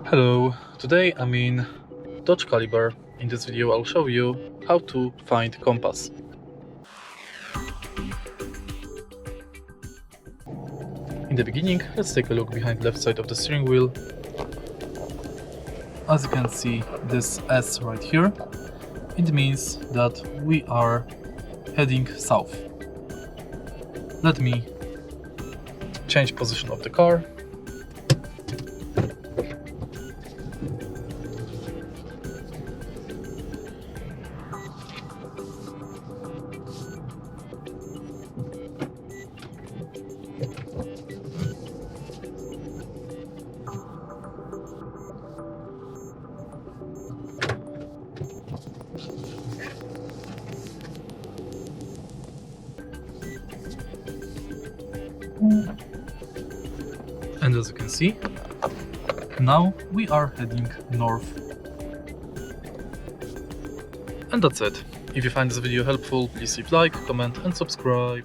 Hello, today I'm in Dodge Caliber. In this video I'll show you how to find compass. In the beginning, let's take a look behind left side of the steering wheel. As you can see, this S right here, it means that we are heading south. Let me change position of the car. And as you can see, now we are heading north. And that's it. If you find this video helpful, please leave like, comment and subscribe.